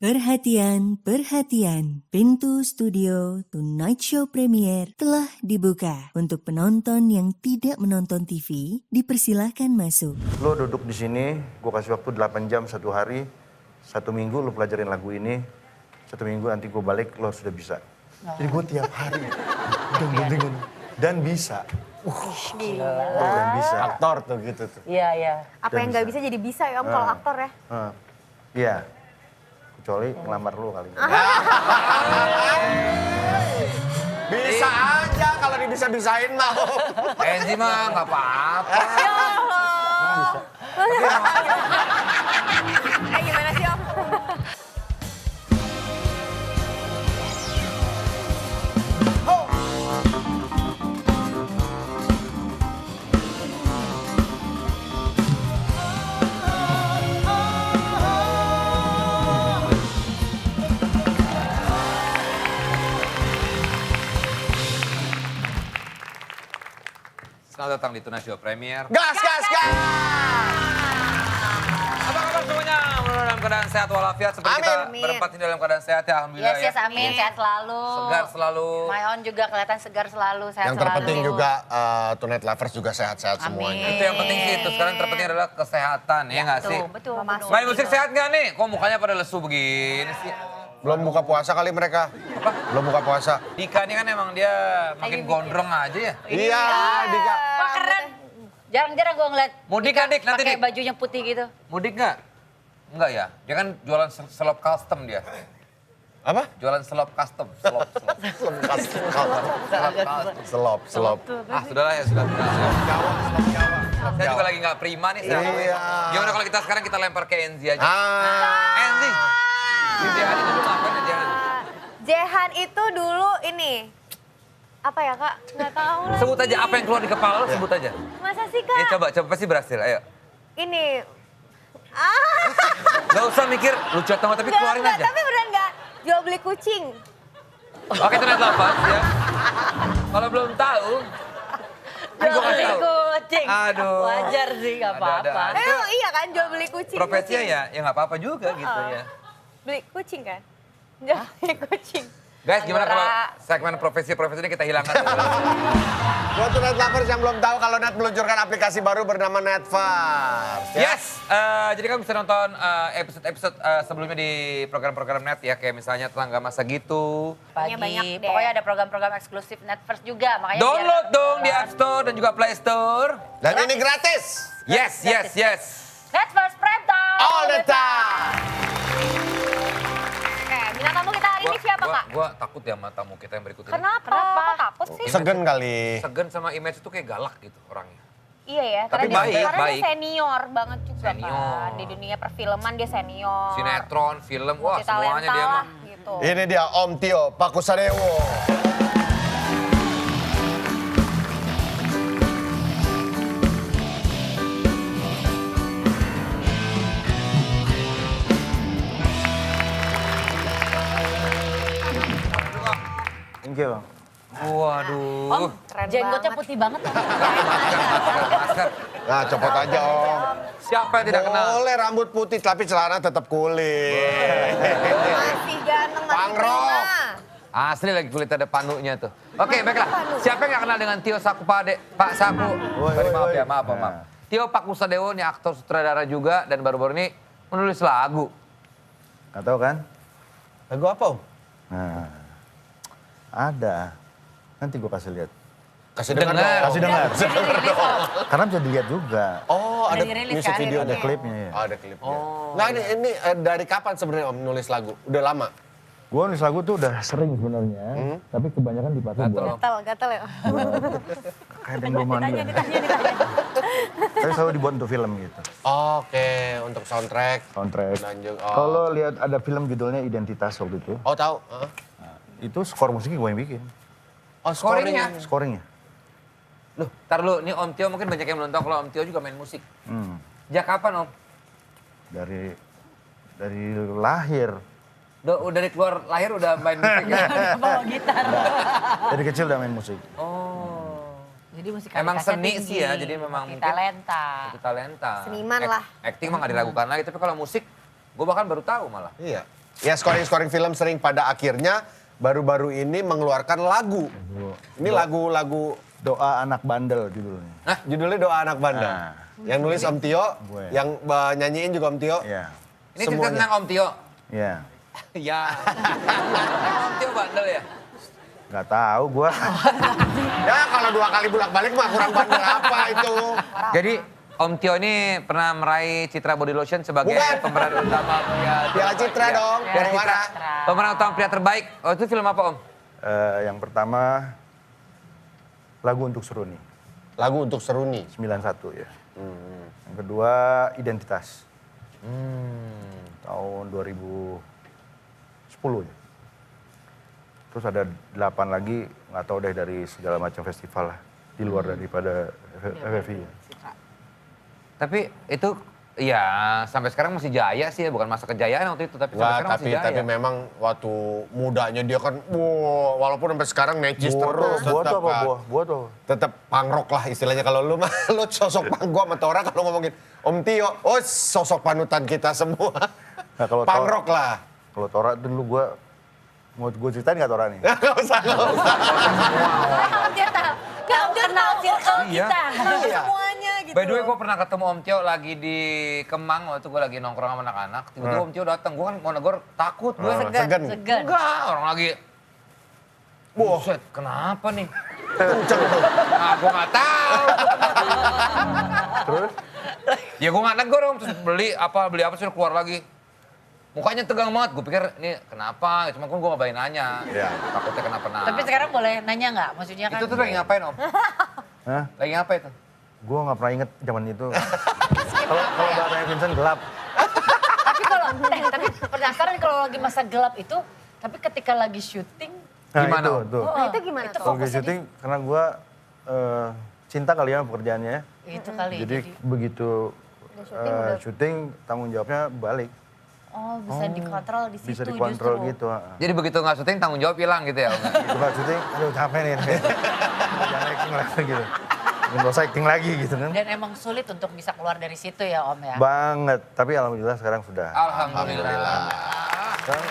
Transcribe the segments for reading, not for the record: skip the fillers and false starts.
Perhatian, perhatian. Pintu studio Tonight Show Premier telah dibuka. Untuk penonton yang tidak menonton TV, dipersilahkan masuk. Lo duduk di sini, gue kasih waktu 8 jam satu hari, 1 minggu lo pelajarin lagu ini, 1 minggu nanti gue balik, lo sudah bisa. Jadi gue tiap hari, dan bisa. Dan bisa. Aktor tuh gitu tuh. Iya, iya. Apa yang nggak bisa jadi bisa ya Om kalau aktor ya? Iya, kecuali ngelamar lo kali ini. Bisa aja kalau dibisa-bisain mah. Enzi mah nggak apa-apa. Ya Allah. Gimana sih Om? Selamat datang di Tonight Show Premier. Gas, gas, gas! Apa kabar semuanya? Mudah-mudahan dalam keadaan sehat walafiat seperti kita Amin. berempat ini dalam keadaan sehat ya, alhamdulillah Yes, ya. amin. Sehat selalu. Segar selalu. My own juga kelihatan segar selalu, sehat Yang selalu. terpenting juga Tonight Lovers juga sehat-sehat semuanya. Itu yang penting sih itu. Sekarang yang terpenting adalah kesehatan ya nggak sih? Betul, Mama betul. Main musik sehat nggak nih? Kok mukanya pada lesu begini sih? Belum buka puasa kali mereka. Belum buka puasa. Dika ini kan emang dia makin gondrong aja ya. Iya, Dika. Wah, keren. Jarang-jarang gue ngeliat Mudik kan, Dik? Nanti, pakai Dik? bajunya putih gitu. Mudik nggak? Enggak ya? Dia kan jualan selop custom dia. Apa? Jualan selop custom. Selop. Selop. Ah, sudahlah ya, sudah. Saya juga lagi nggak prima nih. Iya. Gimana kalau kita sekarang kita lempar ke Enzi aja? Enzi. Ah. Si Jehan itu dulu ngapain ya, Jehan? Jehan itu dulu ini. Apa ya Kak? Nggak tahu lah. Sebut aja apa yang keluar di kepala lo, sebut aja. Masa sih Kak? Coba pasti berhasil, ayo. Ini. Gak usah mikir lucu atau nggak, tapi keluarin aja. Tapi beneran nggak? Jual beli kucing. Oke, Tonight Lovers ya. Kalau belum tahu, kan gue kasih tahu. Kucing. Aduh. Wajar sih, gak Ada-ada apa-apa. aja. Iya kan jual beli kucing. Profesinya kucing. ya nggak apa-apa juga gitu ya. Beli kucing kan? Jual beli kucing. Guys, gimana kalau Anggora. segmen profesi-profesi ini kita hilangkan dulu? Buat Tonight Lovers yang belum tahu kalau Net meluncurkan aplikasi baru bernama Netverse. Ya. Yes, jadi kamu bisa nonton episode-episode sebelumnya di program-program Net ya, kayak misalnya Tetangga Masa Gitu. Pagi, Banyak deh. pokoknya ada program-program eksklusif Netverse juga. Makanya Download biar- dong di App Store dan juga Play Store. Dan ini gratis. Yes. Netverse Prime Time. All the time. Oke, bintang tamu kita hari ini siapa Kak? Gua takut ya sama tamu kita yang berikut ini. Kenapa? Kok takut sih? Segen kali. Segan sama image itu kayak galak gitu orangnya. Iya ya, Tapi karena baik, dia, karena baik. dia senior banget juga Senior. kan. Di dunia perfilman dia senior. Sinetron, film, wah Multi semuanya talenta dia lah mah. gitu. Ini dia Om Tio Pakusadewo. Thank you. Waduh. Keren Jenggotnya banget. putih banget. Masker. Nah, copot aja Om. Siapa yang tidak kenal? Boleh rambut putih tapi celana tetap kulit. Masih ganteng, masih Pangrok. prima. Asli lagi kulit ada panunya tuh. Oke, baiklah. Siapa yang gak kenal dengan Tio Sakupade? Pak Saku. Sorry, maaf ya, maaf. Tio Pakusadewo ini aktor sutradara juga dan baru-baru ini menulis lagu. Gak tahu kan? Lagu apa Om? Nah, ada. Nanti gue kasih lihat. Kasih dengar Dengar. dong. Kasih dengar. Dirilis kok. Karena bisa dilihat juga. Oh, ada Udah dirilis music kan video Ada klipnya ya. Oh, ada klipnya. Nah, ini dari kapan sebenarnya Om nulis lagu? Udah lama? Gue nulis lagu tuh udah sering sebenarnya, tapi kebanyakan dipakai Gatel. buat Gatel ya. kayak yang belum mandi. Tapi selalu dibuat untuk film gitu, Oke, untuk soundtrack. soundtrack. Dan juga, oh. Kalau lihat ada film judulnya Identitas waktu itu, Oh, tahu. itu skor musiknya gue yang bikin, Oh, Scoringnya? scoringnya. Loh, ntar lu, ini Om Tio mungkin banyak yang belum tahu kalau Om Tio juga main musik. Hmm. Sejak kapan Om? Dari lahir, Dari keluar lahir udah main musik ya? Bawa gitar. dari kecil udah main musik. Oh. Jadi musik Emang kualitasnya seni tinggi. sih ya, jadi memang mungkin talenta. itu talenta. Seniman lah. Acting mah gak diragukan lagi, tapi kalau musik gue bahkan baru tahu malah. Iya. Ya scoring film sering pada akhirnya baru-baru ini mengeluarkan lagu. Ini lagu-lagu Doa Anak Bandel judulnya. judulnya Doa Anak Bandel. Nah. Yang nulis Om Tio, Gue. yang nyanyiin juga Om Tio. Iya. Ini cerita Semuanya. tentang Om Tio. Iya. Ya. Om Tio bandel ya? Nggak tahu gua. Ya kalau 2 kali bolak-balik mah kurang bandel apa itu. Jadi Om Tio ini pernah meraih Citra Body Lotion sebagai Bukan. pemeran utama pria. Piala Citra Iya. dong, Piala Piala Citra. Citra. Pemeran utama pria terbaik. Oh itu film apa Om? Yang pertama Lagu Untuk Seruni, Lagu untuk Seruni. 91 ya. Yang kedua Identitas. Tahun 2010 ya. Terus ada 8 lagi, nggak tahu deh dari segala macam festival lah. Di luar daripada FFI. Tapi itu ya sampai sekarang masih jaya sih ya, bukan masa kejayaan waktu itu, tapi sampai Enggak, sekarang masih jaya. tapi memang waktu mudanya dia kan, walaupun sampai sekarang necis terus. Buat tetap apa? kan. Buat apa? Tetap punk rock lah istilahnya. Kalau lu mah, lu sosok punk, gua sama Tora kalau ngomongin Om Tio, oh sosok panutan kita semua. Nah, kalau Punk Tora- rock lah. Kalau Tora dulu mau gue ceritain nggak Tora nih? Gak usah, gak usah. Dia tahu. Kamu kenal circle Iya. kita. Iya. Semuanya gitu. By the way, gue pernah ketemu Om Tio lagi di Kemang, waktu gue lagi nongkrong sama anak-anak. Tiba-tiba Om Tio datang, gue kan mau negor takut. Gue Segan. Segan. enggak, orang lagi. Buset, kenapa nih? Kenceng tuh. Ah, gue nggak tahu. Terus? Ya gue nggak negor Om, terus beli apa suruh keluar lagi. Mukanya tegang banget, gue pikir ini kenapa, cuma kan gue nggak berani nanya. Iya. Takutnya kenapa-napa. Tapi sekarang boleh nanya nggak? Maksudnya kan. Itu tuh lagi ngapain Om? Hah? Lagi apa itu? Gue nggak pernah inget zaman itu. Kalau bahasanya Vincent gelap. Tapi penasaran kalau lagi masa gelap itu, tapi ketika lagi syuting, Nah, Gimana, itu, Om? tuh. Nah, itu gimana Itu tuh? Kalau gue syuting karena gue cinta kali ya sama pekerjaannya. itu kali. Jadi begitu syuting tanggung jawabnya balik. Oh, bisa dikontrol di situ Bisa dikontrol justru. gitu. Jadi begitu nggak syuting tanggung jawab hilang gitu ya Om? Gitu pas syuting, aduh capek nih. Jangan acting lagi gitu. Nggak usah acting lagi gitu kan. Dan emang sulit untuk bisa keluar dari situ ya Om ya. Banget, tapi alhamdulillah sekarang sudah. Alhamdulillah. Sekarang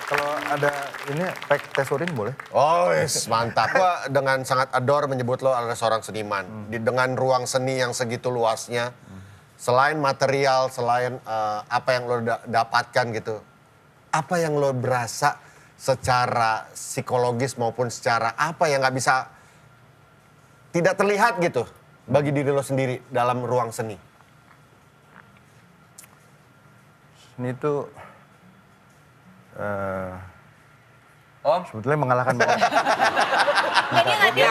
kalau ada ini tes urin boleh? Oh, yes, mantap. Gua dengan sangat adore menyebut lo adalah seorang seniman. Dengan ruang seni yang segitu luasnya, selain material, selain apa yang lo dapatkan gitu, apa yang lo berasa secara psikologis maupun secara apa yang nggak bisa tidak terlihat gitu bagi diri lo sendiri dalam ruang seni? Seni itu Om? sebetulnya mengalahkan banyak. Dia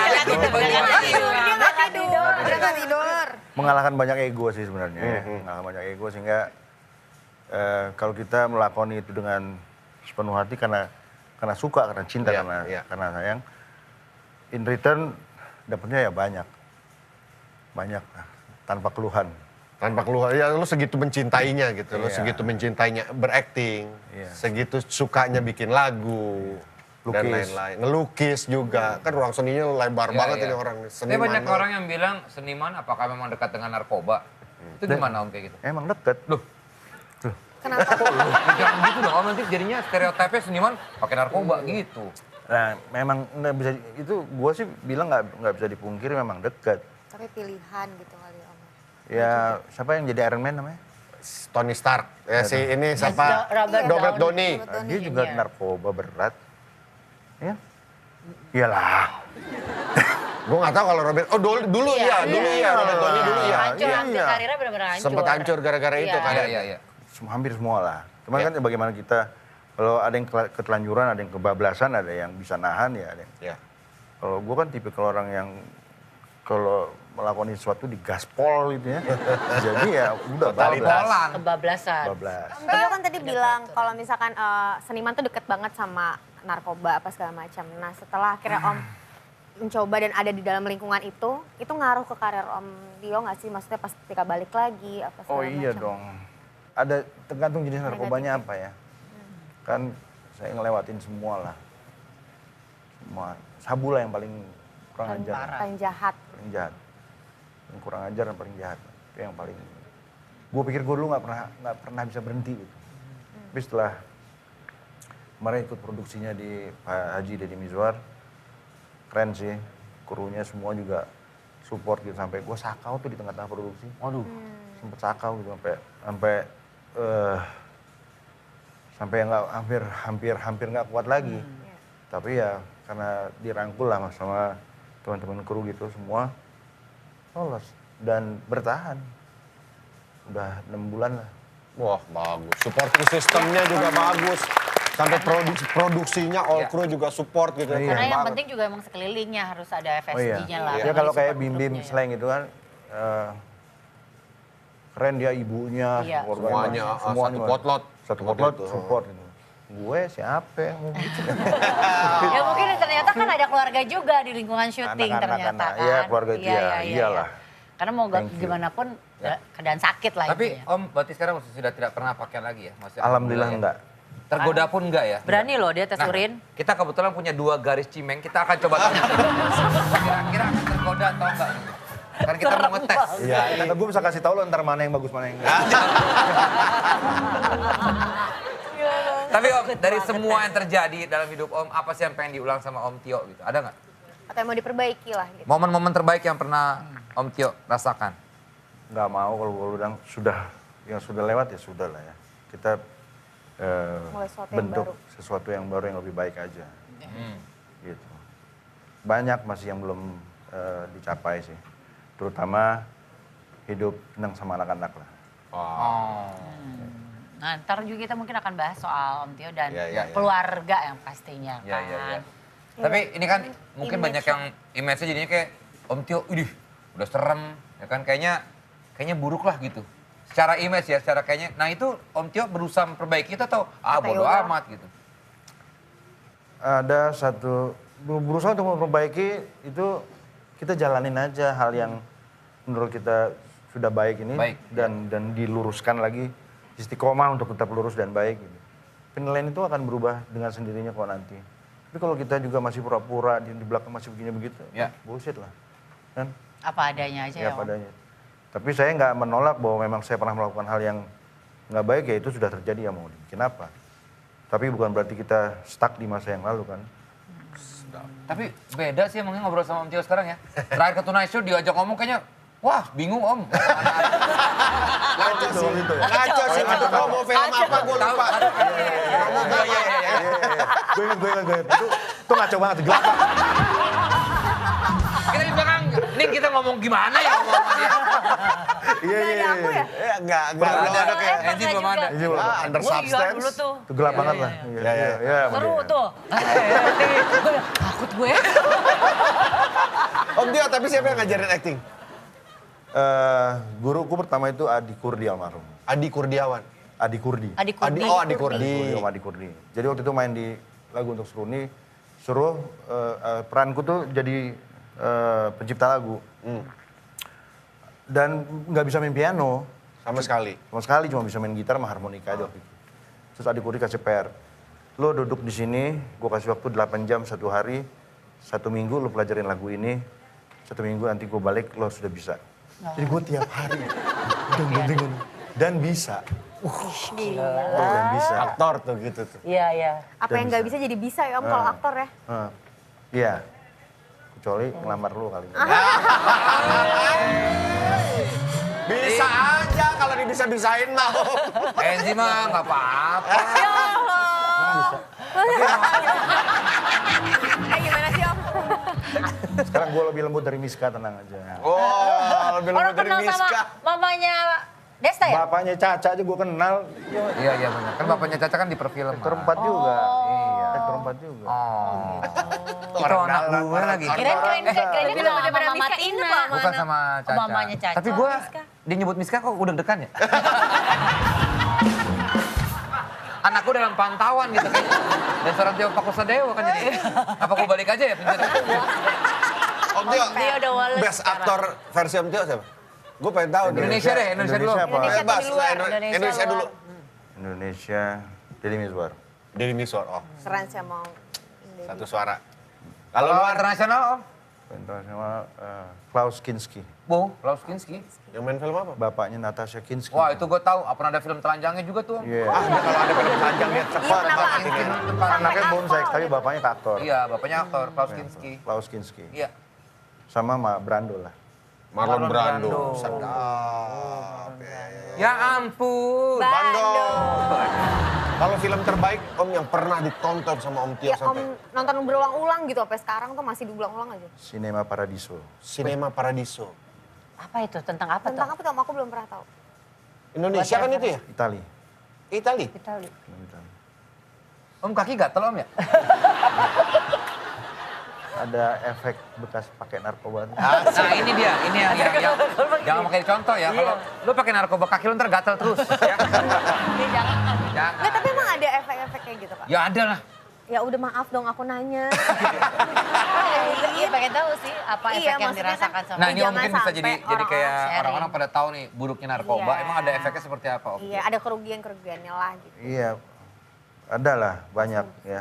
nggak tidur. Mengalahkan banyak ego sih sebenarnya. Ya. Mengalahkan banyak ego sehingga kalau kita melakoni itu dengan sepenuh hati karena suka, karena cinta, Iya, karena iya. karena sayang, in return dapatnya ya banyak tanpa keluhan. Tanpa keluar, ya lo segitu mencintainya gitu, lo Iya. segitu mencintainya berakting, Iya. segitu sukanya bikin lagu, dan Lukis. lain-lain. Ngelukis juga, kan ruang seninya Iya, lebar banget iya. ini orang Tapi seniman. banyak orang yang bilang seniman apakah memang dekat dengan narkoba? Itu gimana Om kayak gitu? Emang deket. Loh, Kenapa? jangan gitu dong Om, nanti jadinya stereotipnya seniman pakai narkoba gitu. Nah, memang nggak bisa itu. Gue sih bilang nggak bisa dipungkiri memang deket. Tapi pilihan gitu kali Om. Ya siapa yang jadi Iron Man namanya? Tony Stark, ya si ini siapa? Robert Robert Downey. Downey. Nah, dia juga Iya. narkoba berat. Ya? Iyalah. Gue nggak tahu kalau Robert, oh dulu iya, Robert Downey dulu iya. Hancur, Iya, hancur iya. karirnya benar-benar hancur. Sempat hancur gara-gara itu Iya. kan. Iya. Hampir semua lah. Cuman Ya. kan bagaimana kita, kalau ada yang ketelanjuran, ada yang kebablasan, ada yang bisa nahan ya. Ada yang, Ya. kalau gue kan tipe orang yang kalau melakukan sesuatu digaspol gitu ya. Jadi ya udah Totalitas. bablas. Kebablasan. Bablas. Om Tio kan tadi bilang kalau misalkan seniman tuh deket banget sama narkoba apa segala macam. Nah setelah akhirnya Om mencoba dan ada di dalam lingkungan itu ngaruh ke karir Om Tio nggak sih? Maksudnya pas ketika balik lagi apa segala Oh iya macam. dong. Ada tergantung jenis narkobanya apa ya. Kan saya ngelewatin semua lah. Semua. Sabu lah yang paling kurang Paling ajar. parah. Paling jahat. Paling jahat. Yang kurang ajar dan paling jahat. Itu yang paling. Gue pikir gue dulu nggak pernah bisa berhenti gitu. Tapi setelah kemarin ikut produksinya di Pak Haji Deddy Mizwar. Keren sih, krunya semua juga support gitu sampai gue sakau tuh di tengah-tengah produksi. Waduh. Sempet sakau gitu sampai nggak hampir nggak kuat lagi. Tapi ya karena dirangkul lah sama teman-teman kru gitu semua lolos dan bertahan. Udah 6 bulan lah. Wah bagus, supporting sistemnya juga bagus. Sampai produksinya all Iya. crew juga support gitu. Iya. Karena Keren yang banget. penting juga emang sekelilingnya harus ada Oh iya. FSG-nya lah. Ya kalau kayak Bim-Bim slang itu kan keren dia ibunya, Iya. Semuanya, satu potlot. Satu Seperti potlot itu. support gitu. Gue siapa yang mau gitu? Ya mungkin ternyata kan ada keluarga juga di lingkungan syuting Anak-anak, ternyata kan. iya, keluarga itu ya, iyalah. Karena mau Thank you. gimana pun keadaan sakit lah Tapi itu ya. Om berarti sekarang sudah tidak pernah pakai lagi ya? Maksudnya, Alhamdulillah ya? enggak. Tergoda pun enggak ya? Berani loh dia tes Nah, urin. kita kebetulan punya 2 garis cimeng, kita akan coba tes. Kira-kira akan tergoda atau enggak? Kan kita mau ngetes. Iya, karena gue bisa kasih tahu lo ntar mana yang bagus mana yang enggak. Tapi Om, dari semua yang terjadi dalam hidup Om, apa sih yang pengen diulang sama Om Tio gitu? Ada nggak? Atau yang mau diperbaiki lah gitu. Momen-momen terbaik yang pernah Om Tio rasakan? Nggak mau kalau gue bilang yang sudah lewat ya sudah lah ya. Kita Mulai sesuatu yang bentuk baru. sesuatu yang baru yang lebih baik aja. Gitu. Banyak masih yang belum dicapai sih. Terutama hidup senang sama anak-anak lah. Oh. Nah, ntar juga kita mungkin akan bahas soal Om Tio dan Iya, iya, iya. keluarga yang pastinya Iya, kan. iya, iya. Tapi ini kan mungkin banyak yang image-nya jadinya kayak Om Tio, idih, udah serem, ya kan kayaknya buruk lah gitu. Secara image ya, secara kayaknya. Nah itu Om Tio berusaha memperbaiki itu atau bodo yaudah. amat gitu. Ada satu berusaha untuk memperbaiki itu kita jalanin aja hal yang menurut kita sudah baik ini Baik, dan diluruskan lagi istiqomah untuk tetap lurus dan baik gitu. Penilaian itu akan berubah dengan sendirinya kok nanti. Tapi kalau kita juga masih pura-pura di belakang masih begini begitu, Ya. bullshit lah. Kan? Apa adanya aja Ya ya, Om. padanya. Tapi saya nggak menolak bahwa memang saya pernah melakukan hal yang nggak baik ya itu sudah terjadi ya mau dibikin apa. Tapi bukan berarti kita stuck di masa yang lalu kan. Tapi beda sih emangnya ngobrol sama Om Tio sekarang ya. Terakhir ke Tonight Show diajak ngomong kayaknya, wah bingung Om. Ngaco sih, ngaco sih. Itu promo film apa gue lupa. Gue ingat. Itu ngaco banget, gelap banget. Kita di belakang, nih kita ngomong gimana ya ngomong sama dia. Iya. Enggak ada kayak. Enzi belum ada. Iya, belum. Under Iya substance. dulu tuh. Itu gelap banget lah. Iya. Seru tuh. Takut gue. Om Tio, tapi siapa yang ngajarin acting? Guruku pertama itu Adi Kurdi almarhum. Adi Kurdiawan. Adi Kurdi. Adik Kurdi. Oh, Adi Kurdi. Om Adi Kurdi. Jadi waktu itu main di lagu untuk Seruni, suruh peranku tuh jadi pencipta lagu. Dan nggak bisa main piano Sama sekali. sama sekali, cuma bisa main gitar sama harmonika aja waktu itu. Terus Adi Kurdi kasih PR, lo duduk di sini, gue kasih waktu 8 jam 1 hari, 1 minggu lo pelajarin lagu ini, 1 minggu nanti gue balik lo sudah bisa. Jadi gue tiap hari dan bisa. Dan bisa. Aktor tuh gitu tuh. Iya, iya. Apa yang nggak bisa jadi bisa ya Om kalau aktor ya. Iya. Kecuali ngelamar lu kali ini. Bisa aja kalau dibisa-bisain mah. Enzi mah nggak apa-apa. Ya Allah. Gimana sih Om? Sekarang gue lebih lembut dari Miska, tenang aja. Oh, lebih Orang lembut dari kenal sama Miska. mamanya Desta ya? Bapaknya Caca aja gue kenal. Iya benar. Kan bapaknya Caca kan di perfilman. Aktor 4 juga. Iya. Aktor 4 juga. Oh. Itu anak gue lagi. Kirain Tapi kenal lu sama bener-bener Mama Miska inget Tina. loh, Bukan sama Caca. Mamanya Caca. Tapi gue, dia nyebut Miska kok udah dekan ya? Anakku dalam pantauan gitu kayaknya. Dan seorang Tio Pakusadewo kan jadi. Apa gue balik aja ya penjara? Om Tio, Dia udah wales best sekarang. aktor versi Om Tio siapa? Gue pengen tahu. nih. Indonesia deh, Indonesia dulu. apa? Indonesia Bebas, tapi luar. Indonesia dulu. Indonesia, Deddy Mizwar. Deddy Mizwar, oh Keren sih mau. satu suara. Kalau Kalau luar, internasional Om? Internasional Klaus Kinski. Wow, Klaus Kinski. Yang main film apa? Bapaknya Natasha Kinski. Wah itu gue tahu, pernah ada film telanjangnya juga tuh. Iya. Kalau ada film panjang dia cepat. kenapa? Anaknya bonsex tapi bapaknya aktor. Iya, bapaknya aktor, Klaus Kinski. Klaus Kinski. Iya. Sama Brando lah. Marlon Brando. Brando. Sedap. Ya ampun. Kalau film terbaik Om yang pernah ditonton sama Om Tio Ya sampai Om nonton berulang-ulang gitu sampai sekarang tuh masih diulang-ulang aja. Cinema Paradiso. Cinema Paradiso. Apa itu? Tentang apa Tentang tuh? apa tuh Om? Aku belum pernah tahu. Indonesia kan itu ya? Itali. Itali. Itali. Itali. Om kaki gatel Om ya? Ada efek bekas pakai narkoba. Nah ini dia, ini yang jangan pakai contoh ya. Kalau lu pakai narkoba kaki lu ntar gatel terus. Ya. Jangan. Jangan. Enggak, tapi emang ada efek-efek kayak gitu Kak? Ya ada lah. Ya udah maaf dong aku nanya. Iya pengen tahu sih apa Iya, efek yang maksudnya dirasakan kan- sama Nah ini Om Jangan mungkin bisa sampai jadi kayak orang-orang sharing. orang-orang pada tahu nih buruknya narkoba. Iya. Emang ada efeknya seperti apa Om? Iya, ada kerugian-kerugiannya lah gitu. Iya, ada lah banyak ya.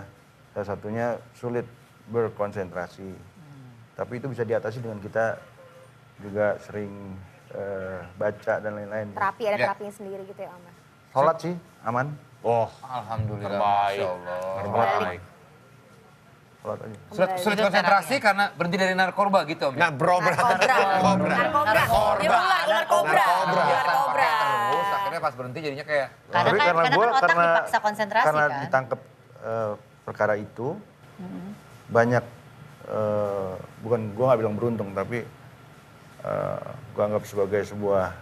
Salah satunya sulit berkonsentrasi. Tapi itu bisa diatasi dengan kita juga sering baca dan lain-lain. Terapi, ada Ya. terapinya sendiri gitu ya Om. Sholat sih aman, Oh, Alhamdulillah. terbaik. Masya Allah. Terbaik. sholat aja. Sulit konsentrasi karena berhenti dari narkoba gitu Om. Nah, bro berarti. Narkobra. Narkobra. Ya, ular kobra. Narkobra. Ular kobra. Terus akhirnya pas berhenti jadinya kayak Karena Tapi kan otak dipaksa konsentrasi karena kan. ditangkap perkara itu banyak bukan gua nggak bilang beruntung tapi gua anggap sebagai sebuah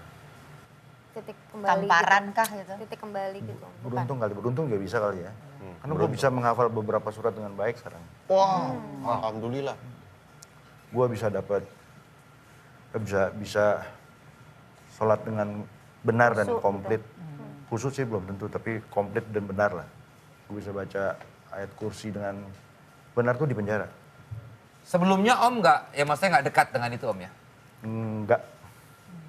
Titik kembali. Tamparan gitu. kah gitu? Titik kembali gitu. Om. Bukan. beruntung kali beruntung juga bisa kali ya. Karena gua bisa menghafal beberapa surat dengan baik sekarang. Wah, alhamdulillah. Gua bisa dapat bisa sholat dengan benar dan Khusyuk komplit. Khusus sih belum tentu, tapi komplit dan benar lah. Gue bisa baca ayat kursi dengan benar tuh di penjara. sebelumnya Om nggak, ya maksudnya nggak dekat dengan itu Om ya? Enggak,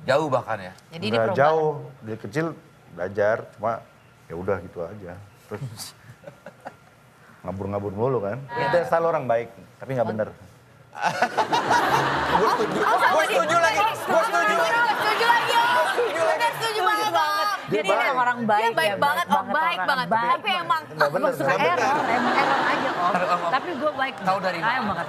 Jauh bahkan ya? Jadi ini enggak perubahan. jauh. Dari kecil belajar, cuma ya udah gitu aja. Terus ngabur-ngabur mulu kan. Itu style orang baik, tapi nggak bener. Gue setuju lagi. Gue setuju. Setuju lagi Om. Bener, setuju banget Om. Dia Jadi baik. emang orang baik Dia baik ya, banget Om, baik orang banget. baik Tapi emang Nggak bener. suka error, emang error aja Om. Om. Tapi gue baik. Tahu dari mana? Sayang banget.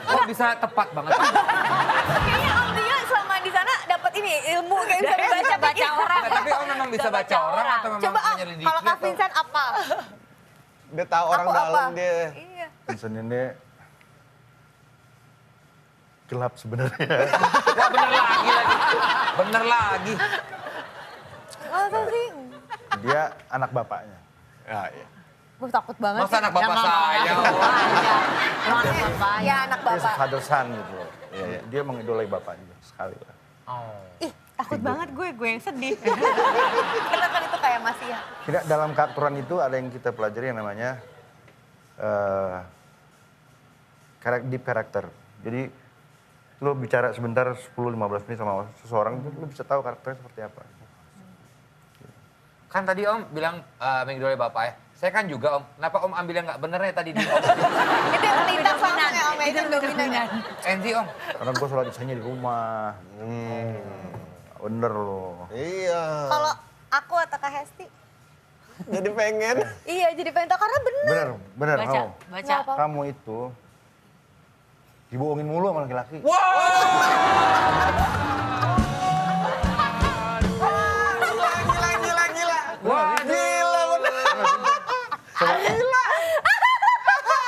Om bisa tepat banget. kayaknya Om Tio selama di sana dapat ini ilmu kayak bisa Baca orang. Nah, tapi Om memang bisa baca orang atau memang Coba Om, menyelidiki? kalau Kak atau- Vincent apa? Dia tahu orang Aku apa? dalam dia. Iya. Vincent ini gelap sebenarnya. Wah bener lagi. Bener lagi. Masa sih? Dia anak bapaknya. Ya, ya. Gue takut banget. Masa anak bapak saya? Emang anak bapak. Ya anak Dia bapak. father son gitu loh. Dia mengidolai bapaknya sekali lah. Ih, takut banget gue yang sedih. Karena kan itu kayak masih ya. Tidak, dalam keaktoran itu ada yang kita pelajari yang namanya deep character. Jadi lo bicara sebentar 10-15 menit sama seseorang itu lo bisa tahu karakternya seperti apa. Kan tadi Om bilang mengidolai bapak ya. Saya kan juga Om. Kenapa Om ambil yang nggak benernya tadi di Om? Itu yang terlintas langsung ya Om, itu yang dominan ya. Enzi Om. Karena gue sholat isanya di rumah. Bener loh. Iya. Kalau aku atau Kak Hesti, Jadi pengen. iya jadi pengen tahu karena bener. Bener Baca, kamu. baca. Kamu itu dibohongin mulu sama laki-laki. Gila. Wah, Gila bener.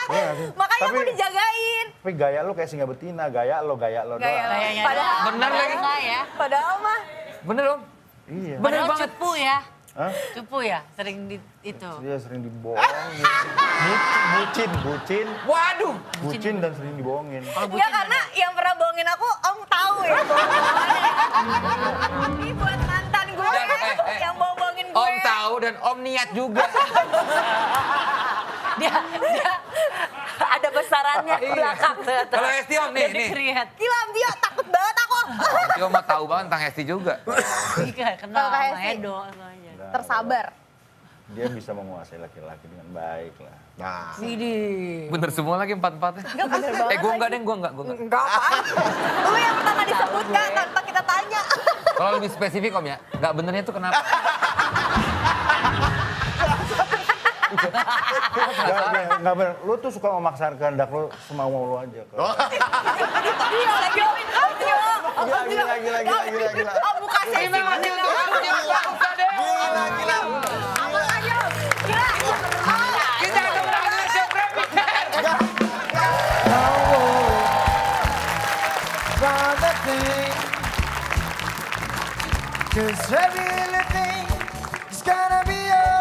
Iya nggak sih? Makanya Tapi- aku dijagain. Tapi gaya lo kayak singa betina, gaya lo Gaya doang. Kayaknya Padahal, Bener lagi. enggak ya. padahal mah. bener Om. Iya. Bener Padahal banget. cupu ya. Hah? Cupu ya, sering di itu. Dia sering dibohongin. Bucin dan sering dibohongin. Ya karena yang pernah bohongin aku, Om tahu ya. Ini buat mantan gue yang bohongin gue. Om tahu dan Om niat juga. Dia ada besarannya di belakang ternyata. Kalau Hesti Om nih, Jadi nih. create. Gila Om Tio, takut banget aku. Om Tio mah tahu banget tentang Hesti juga. Iya, kenal Kalau kayak sama sih. Edo soalnya. Tersabar. Dia bisa menguasai laki-laki dengan baik lah. Nah, Bener semua lagi empat-empatnya. Gue enggak deh, gue enggak. Enggak apa. Lu yang pertama disebutkan tanpa kita tanya. Kalau lebih spesifik Om ya, enggak benernya tuh kenapa? Nggak bener. Lu tuh suka memaksakan kehendak lu semau lu aja. Gila. Buka Terima kasih untuk waktunya Pak Ustadz. Kita akan menangani show Premier. Cause every little thing is gonna be alright.